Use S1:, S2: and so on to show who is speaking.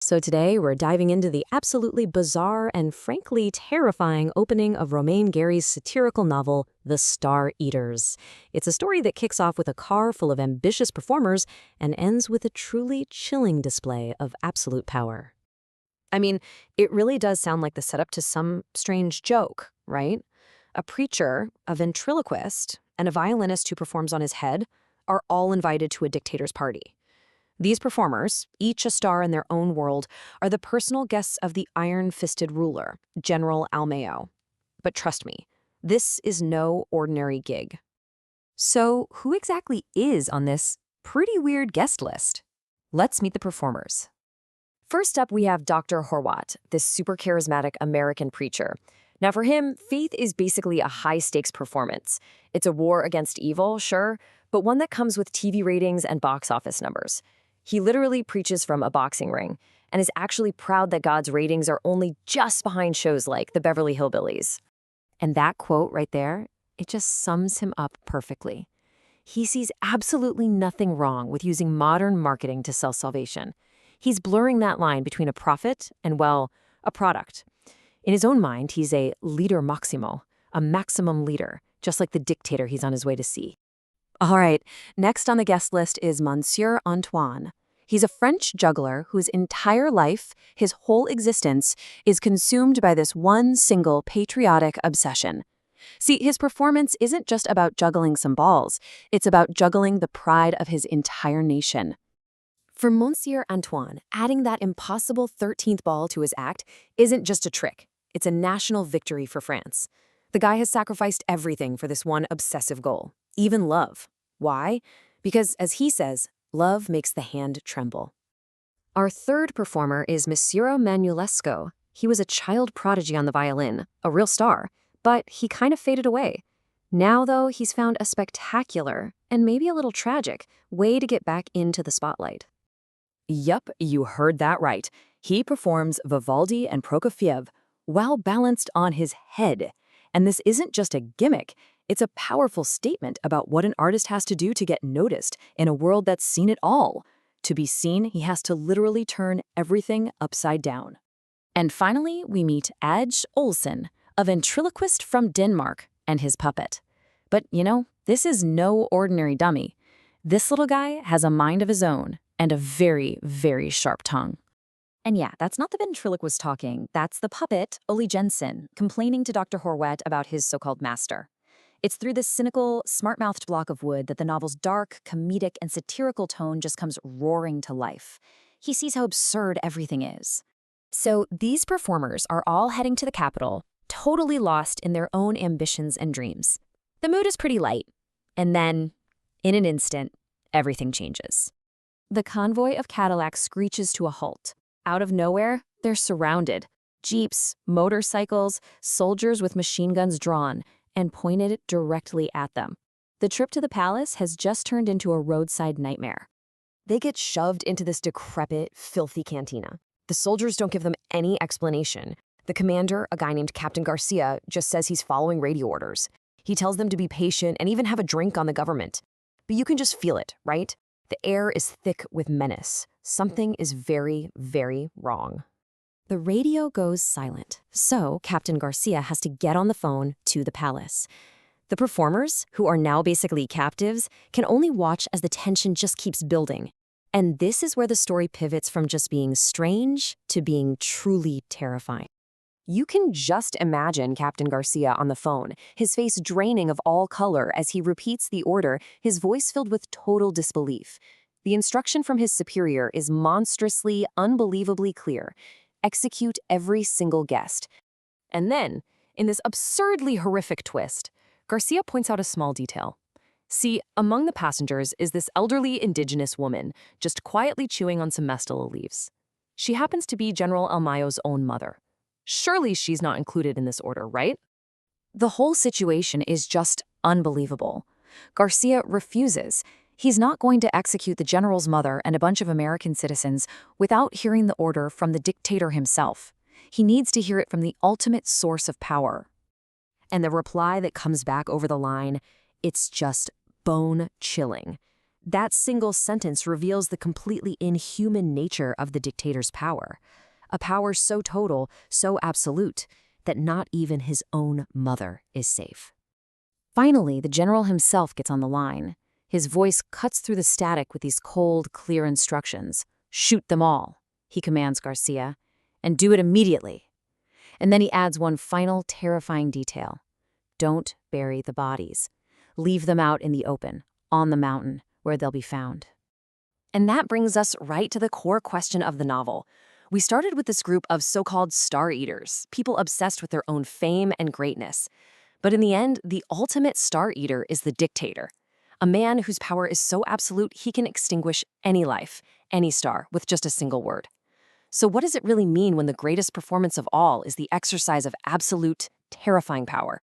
S1: So today we're diving into the absolutely bizarre and frankly terrifying opening of Romain Gary's satirical novel, The Star Eaters. It's a story that kicks off with a car full of ambitious performers and ends with a truly chilling display of absolute power. I mean, it really does sound like the setup to some strange joke, right? A preacher, a ventriloquist, and a violinist who performs on his head are all invited to a dictator's party. These performers, each a star in their own world, are the personal guests of the iron-fisted ruler, General Almayo. But trust me, this is no ordinary gig. So who exactly is on this pretty weird guest list? Let's meet the performers. First up, we have Dr. Horwat, this super charismatic American preacher. Now for him, faith is basically a high-stakes performance. It's a war against evil, sure, but one that comes with TV ratings and box office numbers. He literally preaches from a boxing ring and is actually proud that God's ratings are only just behind shows like the Beverly Hillbillies. And that quote right there, it just sums him up perfectly. He sees absolutely nothing wrong with using modern marketing to sell salvation. He's blurring that line between a prophet and, well, a product. In his own mind, he's a leader maximo, a maximum leader, just like the dictator he's on his way to see. All right, next on the guest list is Monsieur Antoine. He's a French juggler whose entire life, his whole existence, is consumed by this one single patriotic obsession. See, his performance isn't just about juggling some balls, it's about juggling the pride of his entire nation. For Monsieur Antoine, adding that impossible 13th ball to his act isn't just a trick, it's a national victory for France. The guy has sacrificed everything for this one obsessive goal, even love. Why? Because, as he says, love makes the hand tremble. Our third performer is Monsieur Manuelesco. He was a child prodigy on the violin, a real star, but he kind of faded away. Now, though, he's found a spectacular, and maybe a little tragic, way to get back into the spotlight. Yup, you heard that right. He performs Vivaldi and Prokofiev while balanced on his head. And this isn't just a gimmick. It's a powerful statement about what an artist has to do to get noticed in a world that's seen it all. To be seen, he has to literally turn everything upside down. And finally, we meet Age Olsen, a ventriloquist from Denmark, and his puppet. But, this is no ordinary dummy. This little guy has a mind of his own and a very, very sharp tongue. And yeah, that's not the ventriloquist talking. That's the puppet, Ole Jensen, complaining to Dr. Horwat about his so-called master. It's through this cynical, smart-mouthed block of wood that the novel's dark, comedic, and satirical tone just comes roaring to life. He sees how absurd everything is. So these performers are all heading to the Capitol, totally lost in their own ambitions and dreams. The mood is pretty light. And then, in an instant, everything changes. The convoy of Cadillacs screeches to a halt. Out of nowhere, they're surrounded. Jeeps, motorcycles, soldiers with machine guns drawn, and pointed directly at them. The trip to the palace has just turned into a roadside nightmare. They get shoved into this decrepit, filthy cantina. The soldiers don't give them any explanation. The commander, a guy named Captain Garcia, just says he's following radio orders. He tells them to be patient and even have a drink on the government. But you can just feel it, right? The air is thick with menace. Something is very, very wrong. The radio goes silent, so Captain Garcia has to get on the phone to the palace. The performers, who are now basically captives, can only watch as the tension just keeps building. And this is where the story pivots from just being strange to being truly terrifying. You can just imagine Captain Garcia on the phone, his face draining of all color as he repeats the order, his voice filled with total disbelief. The instruction from his superior is monstrously, unbelievably clear. Execute every single guest. And then, in this absurdly horrific twist, Garcia points out a small detail. See, among the passengers is this elderly indigenous woman, just quietly chewing on some mescala leaves. She happens to be General Almayo's own mother. Surely she's not included in this order, right? The whole situation is just unbelievable. Garcia refuses. He's not going to execute the general's mother and a bunch of American citizens without hearing the order from the dictator himself. He needs to hear it from the ultimate source of power. And the reply that comes back over the line, it's just bone-chilling. That single sentence reveals the completely inhuman nature of the dictator's power. A power so total, so absolute, that not even his own mother is safe. Finally, the general himself gets on the line. His voice cuts through the static with these cold, clear instructions. "Shoot them all," he commands Garcia, "and do it immediately." And then he adds one final terrifying detail. "Don't bury the bodies. Leave them out in the open, on the mountain, where they'll be found." And that brings us right to the core question of the novel. We started with this group of so-called star eaters, people obsessed with their own fame and greatness. But in the end, the ultimate star eater is the dictator, a man whose power is so absolute he can extinguish any life, any star, with just a single word. So what does it really mean when the greatest performance of all is the exercise of absolute, terrifying power?